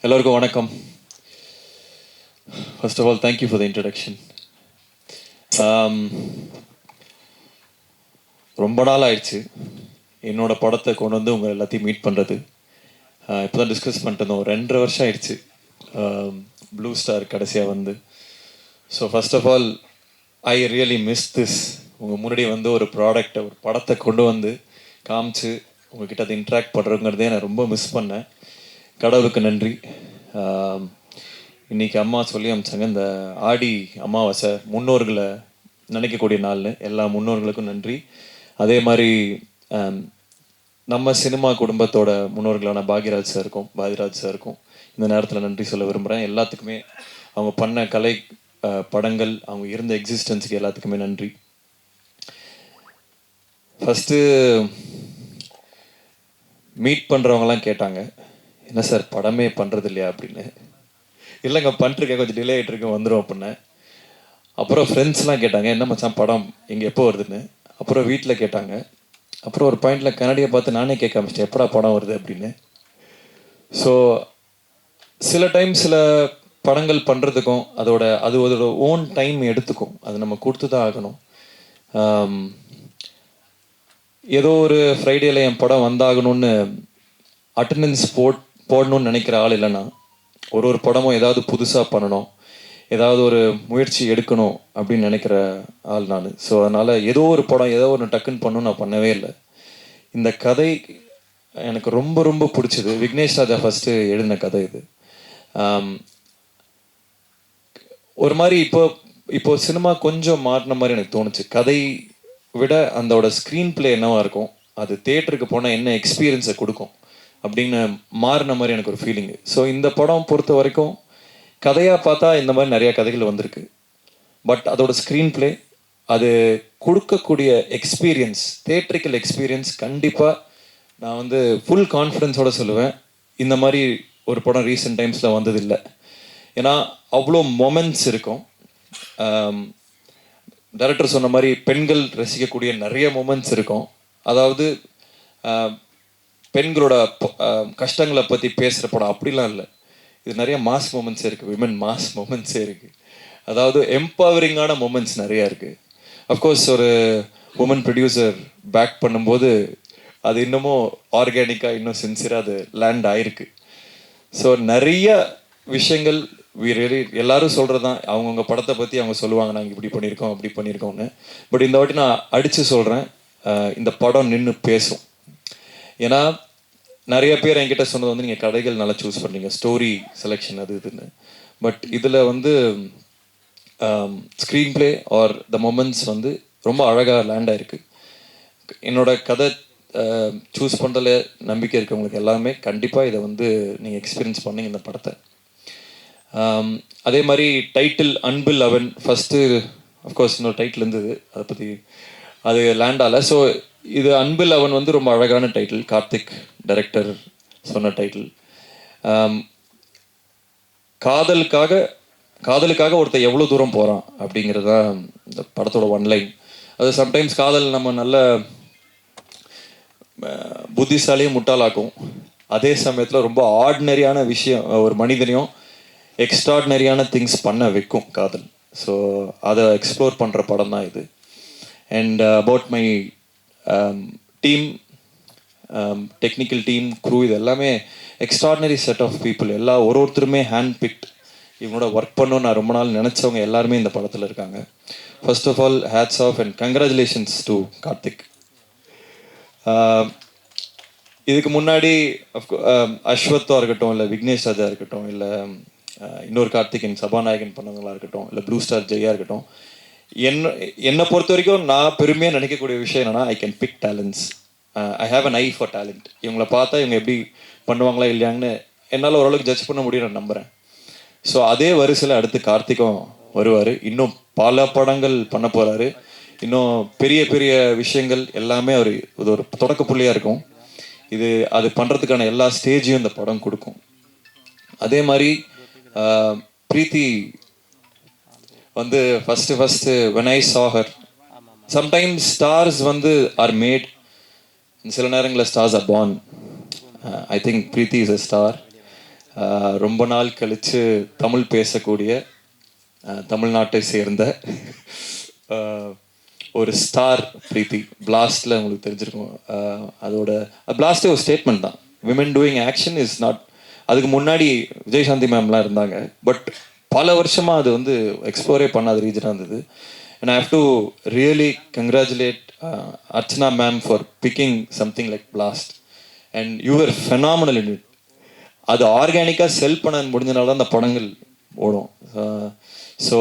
எல்லோருக்கும் வணக்கம். First of all thank you for the introduction. ரொம்ப நாள் ஆயிடுச்சு என்னோட படத்தை கொண்டு வந்து உங்கள் எல்லாத்தையும் மீட் பண்ணுறது. இப்போ தான் டிஸ்கஸ் பண்ணிட்டு இருந்தோம். 2.5 வருஷம் ஆயிடுச்சு ப்ளூ ஸ்டார் கடைசியாக வந்து. So first of all I really miss this. உங்கள் முன்னாடி வந்து ஒரு ப்ராடக்டை, ஒரு படத்தை கொண்டு வந்து காமிச்சு உங்ககிட்ட அதை இன்ட்ராக்ட் பண்ணுறதுங்கிறதே நான் ரொம்ப மிஸ் பண்ணேன். கடவுளுக்கு நன்றி. இன்றைக்கி அம்மா சொல்லி அமிச்சாங்க, இந்த ஆடி அமாவாசை முன்னோர்களை நினைக்கக்கூடிய நாள்னு. எல்லா முன்னோர்களுக்கும் நன்றி. அதே மாதிரி நம்ம சினிமா குடும்பத்தோட முன்னோர்களான பாக்யராஜ் சாருக்கும் இந்த நேரத்தில் நன்றி சொல்ல விரும்புகிறேன். எல்லாத்துக்குமே அவங்க பண்ண கலை படங்கள், அவங்க இருந்த எக்ஸிஸ்டன்ஸுக்கு எல்லாத்துக்குமே நன்றி. ஃபஸ்ட்டு மீட் பண்ணுறவங்கலாம் கேட்டாங்க, என்ன சார் படமே பண்ணுறது இல்லையா அப்படின்னு. இல்லைங்க பண்ணிருக்கேன், கொஞ்சம் டிலே ஆகிட்டு இருக்கேன், வந்துடும் அப்படின்னு. அப்புறம் ஃப்ரெண்ட்ஸ்லாம் கேட்டாங்க, என்ன மச்சான் படம் இங்கே எப்போ வருதுன்னு. அப்புறம் வீட்டில் கேட்டாங்க. அப்புறம் ஒரு பாயிண்டில் கன்னடியை பார்த்து நானே கேட்க ஆரம்பிச்சிட்டேன், எப்படா படம் வருது அப்படின்னு. ஸோ சில டைம் சில படங்கள் பண்ணுறதுக்கும் அதோட ஓன் டைம் எடுத்துக்கும். அது நம்ம கொடுத்து தான் ஆகணும். ஏதோ ஒரு ஃப்ரைடேல என் படம் வந்தாகணும்னு அட்டண்டன்ஸ் போடணும்னு நினைக்கிற ஆள் இல்லைன்னா, ஒரு படமும் ஏதாவது புதுசாக பண்ணணும், ஏதாவது ஒரு முயற்சி எடுக்கணும் அப்படின்னு நினைக்கிற ஆள் நான். ஸோ அதனால் ஏதோ ஒரு படம் ஏதோ ஒன்று டக்குன்னு பண்ணணும் நான் பண்ணவே இல்லை. இந்த கதை எனக்கு ரொம்ப ரொம்ப பிடிச்சது. விக்னேஷ் ராஜா ஃபஸ்ட்டு எழுதின கதை இது. ஒரு மாதிரி இப்போ சினிமா கொஞ்சம் மாறின மாதிரி எனக்கு தோணுச்சு. கதை விட அதோட ஸ்க்ரீன் பிளே என்னவா இருக்கும், அது தியேட்டருக்கு போனால் என்ன எக்ஸ்பீரியன்ஸை கொடுக்கும் அப்படின்னு மாறின மாதிரி எனக்கு ஒரு ஃபீலிங்கு. ஸோ இந்த படம் பொறுத்த வரைக்கும் கதையாக பார்த்தா இந்த மாதிரி நிறையா கதைகள் வந்திருக்கு. பட் அதோட ஸ்க்ரீன் பிளே, அது கொடுக்கக்கூடிய எக்ஸ்பீரியன்ஸ், தியேட்ரிக்கல் எக்ஸ்பீரியன்ஸ் கண்டிப்பாக நான் வந்து ஃபுல் கான்ஃபிடென்ஸோடு சொல்லுவேன், இந்த மாதிரி ஒரு படம் ரீசெண்ட் டைம்ஸில் வந்ததில்லை. ஏன்னா அவ்வளோ மொமெண்ட்ஸ் இருக்கும். டைரக்டர் சொன்ன மாதிரி பெண்கள் ரசிக்கக்கூடிய நிறைய மொமெண்ட்ஸ் இருக்கும். அதாவது பெண்களோட கஷ்டங்களை பற்றி பேசுகிற படம் அப்படிலாம் இல்லை. இது நிறைய மாஸ் மூமெண்ட்ஸே இருக்குது, விமன் மாஸ் மூமெண்ட்ஸே இருக்குது. அதாவது எம்பவரிங்கான மூமெண்ட்ஸ் நிறையா இருக்குது. அஃப்கோர்ஸ் ஒரு உமன் ப்ரொடியூசர் பேக் பண்ணும்போது அது இன்னமும் ஆர்கானிக்காக, இன்னும் சின்சியராக அது லேண்ட் ஆகிருக்கு. ஸோ நிறைய விஷயங்கள் எல்லாரும் சொல்கிறது தான், அவங்கவுங்க படத்தை பற்றி அவங்க சொல்லுவாங்க, நாங்கள் இப்படி பண்ணியிருக்கோம் அப்படி பண்ணியிருக்கோம்னு. பட் இந்த வாட்டி நான் அடித்து சொல்கிறேன், இந்த படம் நின்று பேசும். ஏன்னா நிறைய பேர் என்கிட்ட சொன்னது வந்து, நீங்கள் கதைகள் நல்லா சூஸ் பண்ணீங்க, ஸ்டோரி செலெக்ஷன் அது இதுன்னு. பட் இதில் வந்து screen play R the moments வந்து ரொம்ப அழகாக லேண்ட் ஆகிருக்கு. என்னோட கதை சூஸ் பண்ணுறதுல நம்பிக்கை இருக்கவங்களுக்கு எல்லாமே கண்டிப்பாக இதை வந்து நீங்கள் எக்ஸ்பீரியன்ஸ் பண்ணீங்க இந்த படத்தை. அதே மாதிரி டைட்டில் அன்பில் அவன் ஃபஸ்ட்டு அஃப்கோர்ஸ் இன்னொரு டைட்டில் இருந்தது, அதை பற்றி அது லேண்ட் ஆகலை. ஸோ இது அன்பில் அவன் வந்து ரொம்ப அழகான டைட்டில், கார்த்திக் டைரக்டர் சொன்ன டைட்டில். காதலுக்காக ஒருத்தர் எவ்வளோ தூரம் போகிறான் அப்படிங்கிறது தான் இந்த படத்தோட ஒன்லைன். அது சம்டைம்ஸ் காதல் நம்ம நல்ல புத்திசாலியும் முட்டாளாக்கும், அதே சமயத்தில் ரொம்ப ஆர்டினரியான விஷயம் ஒரு மனிதனையும் எக்ஸ்ட்ராடினரியான திங்ஸ் பண்ண வைக்கும் காதல். ஸோ அதை எக்ஸ்ப்ளோர் பண்ணுற படம் தான் இது. And about my team, technical team, crew, இது எல்லாமே எக்ஸ்ட்ராடினரி செட் ஆஃப் பீப்புள். ஒருத்தருமே ஹேண்ட் பிக்ட். இவங்களோட ஒர்க் பண்ணணும்னு நான் ரொம்ப நாள் நினச்சவங்க எல்லாருமே இந்த படத்தில் இருக்காங்க. First of all hats off and congratulations to Karthik. இதுக்கு முன்னாடி அஸ்வத்தாக இருக்கட்டும், இல்லை விக்னேஷ் ராஜா இருக்கட்டும், இல்லை இன்னொரு கார்த்திகன் சபாநாயகன் பண்ணவங்களா இருக்கட்டும், இல்லை ப்ளூ ஸ்டார் ஜெயா இருக்கட்டும், என்னை பொறுத்த வரைக்கும் நான் பெருமையாக நினைக்கக்கூடிய விஷயம் என்னென்னா, I can big talents. I have an I for talent. இவங்களை பார்த்தா இவங்க எப்படி பண்ணுவாங்களா இல்லையாங்கன்னு என்னால் ஓரளவுக்கு ஜட்ஜ் பண்ண முடியும், நான் நம்புகிறேன். ஸோ அதே வரிசையில் அடுத்து கார்த்திக்கும் வருவார். இன்னும் பல படங்கள் பண்ண போகிறாரு. இன்னும் பெரிய பெரிய விஷயங்கள் எல்லாமே அவர் இது ஒரு தொடக்க புள்ளியாக இருக்கும். அது பண்ணுறதுக்கான எல்லா ஸ்டேஜையும் இந்த படம் கொடுக்கும். அதே மாதிரி பிரீத்தி வந்து first when I saw her, sometimes stars வந்து are made, சில நேரங்களில் stars are born. I think Preeti is a star. ரொம்ப நாள் கழித்து தமிழ் பேசக்கூடிய தமிழ்நாட்டை சேர்ந்த ஒரு ஸ்டார் பிரீத்தி. பிளாஸ்டில் உங்களுக்கு தெரிஞ்சிருக்கும். அதோட பிளாஸ்டே ஒரு ஸ்டேட்மெண்ட் தான். Women doing action is not. அதுக்கு முன்னாடி விஜயசாந்தி மேம்லாம் இருந்தாங்க, பட் பல வருஷமாக அது வந்து எக்ஸ்ப்ளோரே பண்ணாத ரீஜனாக இருந்தது. And I have to really congratulate Archana ma'am for picking something like blast. And you're phenomenal in it. அது ஆர்கானிக்காக செல் பண்ண முடிஞ்சனால தான் அந்த படங்கள் ஓடும். ஸோ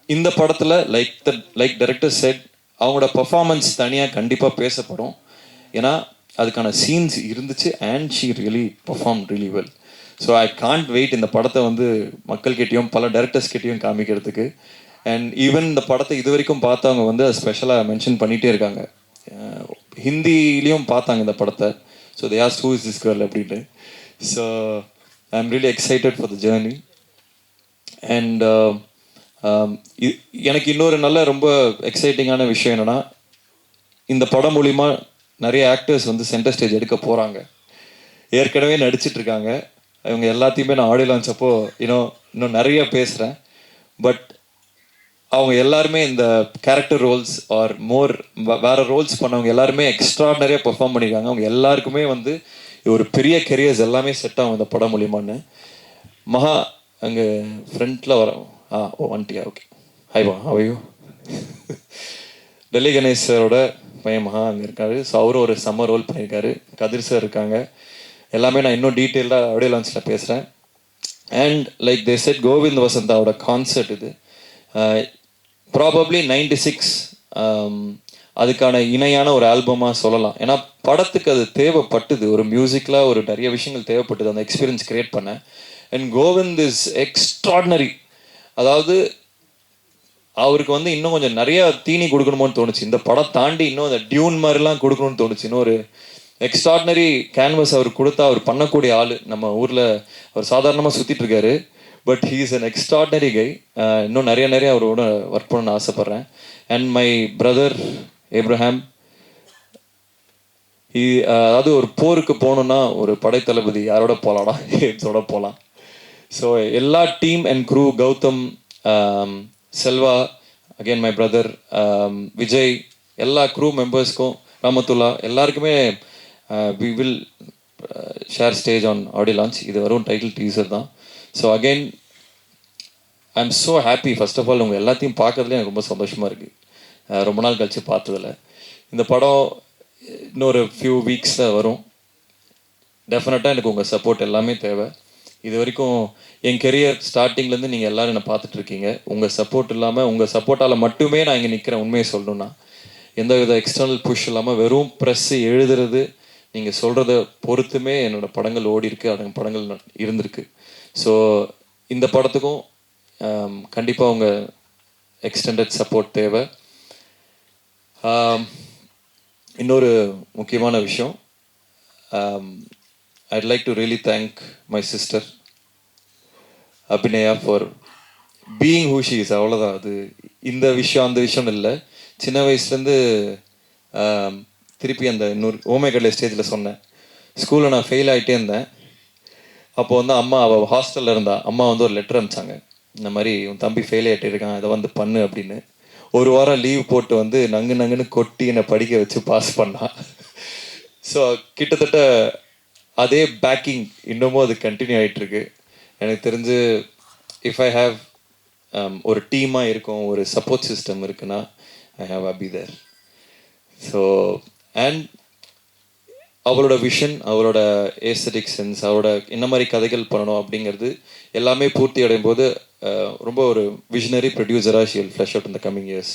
இந்த படத்தில் லைக் டைரக்டர் செட், அவங்களோட பர்ஃபார்மன்ஸ் தனியாக கண்டிப்பாக பேசப்படும். ஏன்னா அதுக்கான சீன்ஸ் இருந்துச்சு. And she really perform really well. So I can't wait இந்த படத்தை வந்து மக்கள்கிட்டையும் பல டேரக்டர்ஸ்கிட்டையும் காமிக்கிறதுக்கு. அண்ட் ஈவன் இந்த படத்தை இது வரைக்கும் பார்த்தவங்க வந்து ஸ்பெஷலாக மென்ஷன் பண்ணிகிட்டே இருக்காங்க. ஹிந்திலையும் பார்த்தாங்க இந்த படத்தை. So they asked who is this girl அப்படின்ட்டு. So I am really excited for the journey. And எனக்கு இன்னொரு நல்ல ரொம்ப எக்ஸைட்டிங்கான விஷயம் என்னென்னா, இந்த படம் மூலிமா நிறைய ஆக்டர்ஸ் வந்து சென்டர் ஸ்டேஜ் எடுக்க போகிறாங்க. ஏற்கனவே நடிச்சிட்ருக்காங்க. இவங்க எல்லாத்தையுமே நான் ஆடியோ லான்ச் அப்போ இன்னும் நிறைய பேசுகிறேன். பட் அவங்க எல்லாருமே இந்த கேரக்டர் ரோல்ஸ் ஆர் மோர் வேறு ரோல்ஸ் பண்ணவங்க எல்லாருமே எக்ஸ்ட்ராடனரியாக பெர்ஃபார்ம் பண்ணியிருக்காங்க. அவங்க எல்லாருக்குமே வந்து ஒரு பெரிய கெரியர்ஸ் எல்லாமே செட் ஆகும் இந்த படம் மூலிமான்னு. மகா அங்கே ஃப்ரண்ட்டில் வரோம். வந்துட்டியா? ஓகே. ஹைவா, அவையோ. டெல்லி கணேஷ் சாரோட பையன் மகா அங்கே இருக்காரு. ஸோ அவரும் ஒரு செம்ம ரோல் பண்ணியிருக்காரு. கதிர் சார் இருக்காங்க. எல்லாமே நான் இன்னும் டீட்டெயிலாக ஆடியோ லான்ச்சில் பேசுகிறேன். And like they said, Govind வசந்தாவோட கான்சர்ட் இது. ப்ராபப்ளி 96 அதுக்கான இணையான ஒரு ஆல்பமாக சொல்லலாம். ஏன்னா படத்துக்கு அது தேவைப்பட்டது. ஒரு மியூசிக்கில் ஒரு நிறைய விஷயங்கள் தேவைப்பட்டது அந்த எக்ஸ்பீரியன்ஸ் கிரியேட் பண்ண. And Kovind is extraordinary. அதாவது அவருக்கு வந்து இன்னும் கொஞ்சம் நிறைய தீனி கொடுக்கணுமோன்னு தோணுச்சு. இந்த படம் தாண்டி இன்னும் அந்த டியூன் மாதிரிலாம் கொடுக்கணும்னு தோணுச்சு. இன்னும் ஒரு எக்ஸ்ட்ராடினரி கேன்வஸ் அவர் கொடுத்தா அவர் பண்ணக்கூடிய ஆள். நம்ம ஊரில் அவர் சாதாரணமாக சுற்றிட்டு இருக்காரு. But he is an extraordinary guy. இன்னும் நிறைய அவரோட ஒர்க் பண்ணணும்னு ஆசைப்பட்றேன். அண்ட் மை பிரதர் ஏப்ரஹாம், அதாவது ஒரு போருக்கு போகணுன்னா ஒரு படைத்தளபதி யாரோட போகலாம்னா இதோட போகலாம். ஸோ எல்லா team and crew, Gautham, Selva, again my brother, Vijay, எல்லா க்ரூ மெம்பர்ஸ்க்கும், ராமத்துல்லா, எல்லாருக்குமே we will share stage on audio launch. இது வரும் டைட்டில் டீசர் தான். So again I am so happy. First of all உங்கள் எல்லாத்தையும் பார்க்கறதுல எனக்கு ரொம்ப சந்தோஷமாக இருக்குது. ரொம்ப நாள் கழித்து பார்த்ததில்ல. இந்த படம் இன்னொரு ஃபியூ வீக்ஸில் வரும். டெஃபினட்டாக எனக்கு உங்கள் சப்போர்ட் எல்லாமே தேவை. இது வரைக்கும் என் கெரியர் ஸ்டார்டிங்லேருந்து நீங்கள் எல்லோரும் என்னை பார்த்துட்ருக்கீங்க. உங்கள் சப்போர்ட் இல்லாமல், உங்கள் சப்போர்ட்டால் மட்டுமே நான் இங்கே நிற்கிறேன். உண்மையை சொல்லணுன்னா எந்த வித எக்ஸ்டர்னல் புஷ் இல்லாமல் வெறும் ப்ரெஸ்ஸு எழுதுறது, நீங்கள் சொல்கிறத பொறுத்துமே என்னோடய படங்கள் ஓடி இருக்குது, அந்த படங்கள் இருந்திருக்கு. ஸோ இந்த படத்துக்கும் கண்டிப்பாக உங்கள் எக்ஸ்டெண்டட் சப்போர்ட் தேவை. இன்னொரு முக்கியமான விஷயம், I'd like to really thank my sister Abhinaya for being who she is. அவ்வளோதான். அது இந்த விஷயம் அந்த விஷயம் இல்லை. சின்ன வயசுலேருந்து திருப்பி அந்த இன்னொரு ஓமேகல்ல ஸ்டேஜில் சொன்னேன். ஸ்கூலில் நான் ஃபெயில் ஆகிட்டே இருந்தேன். அப்போ வந்து அம்மா, அவள் ஹாஸ்டலில் இருந்தா, அம்மா வந்து ஒரு லெட்டர் அனுப்பிச்சாங்க. இந்த மாதிரி உன் தம்பி ஃபெயில் ஆகிட்டு இருக்கான், இதை வந்து பண்ணு அப்படின்னு. ஒரு வாரம் லீவ் போட்டு வந்து நங்குன்னு கொட்டி என்னை படிக்க வச்சு பாஸ் பண்ணான். ஸோ கிட்டத்தட்ட அதே பேக்கிங் இன்னமும் அது கண்டினியூ ஆகிட்டுருக்கு. எனக்கு தெரிஞ்சு இஃப் ஐ ஹாவ் ஒரு டீமாக இருக்கும், ஒரு சப்போர்ட் சிஸ்டம் இருக்குன்னா I have Abhi there. So and அவளோட விஷன், அவளோட ஏஸ்தட்டிக் சென்ஸ், அவளோட என்ன மாதிரி கதைகள் பண்ணணும் அப்படிங்கிறது எல்லாமே பூர்த்தி அடையும் போது ரொம்ப ஒரு விஷனரி ப்ரொடியூசராக she will flush out in the coming years.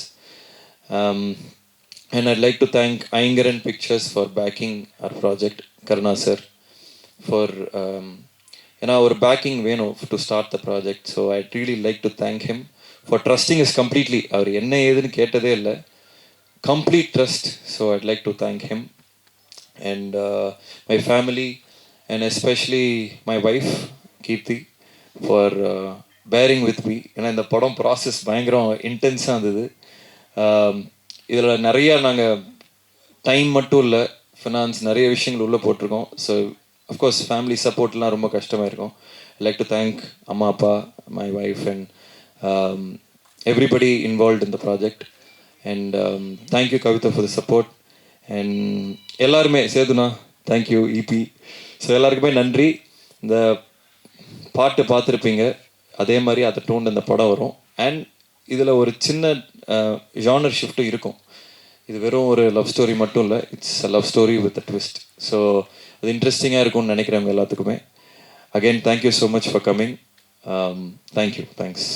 And I'd like to thank Ayngaran pictures for backing our project, Karuna sir for ஏன்னா ஒரு பேக்கிங் வேணும் to start the project. So I really like to thank him for trusting is completely. அவர் என்ன ஏதுன்னு கேட்டதே இல்லை, complete trust. So I'd like to thank him. And my family, and especially my wife Kirti, for bearing with me. ஏன்னா இந்த படம் process பயங்கரம் இன்டென்ஸாக இருந்தது. இதில் நிறையா நாங்கள் டைம் மட்டும் இல்லை, ஃபினான்ஸ் நிறைய விஷயங்கள் உள்ளே போட்டிருக்கோம். ஸோ அஃப்கோர்ஸ் ஃபேமிலி சப்போர்ட்லாம் ரொம்ப கஷ்டமாக இருக்கும். ஐ லைக் டு தேங்க் அம்மா அப்பா, my wife and everybody involved in the project. And thank you Kavitha for the support. And எல்லாருமே சேதுனா தேங்க்யூ, இபி. ஸோ எல்லாருக்குமே நன்றி. இந்த பாட்டு பார்த்துருப்பீங்க, அதே மாதிரி அதை டோன் இந்த படம் வரும். அண்ட் இதில் ஒரு சின்ன ஜானர் ஷிஃப்ட்டும் இருக்கும். இது வெறும் ஒரு லவ் ஸ்டோரி மட்டும் இல்லை, it's a love story with a twist. So அது இன்ட்ரெஸ்டிங்காக இருக்கும்னு நினைக்கிறவங்க எல்லாத்துக்குமே. Again thank you so much for coming. Thank you, thanks.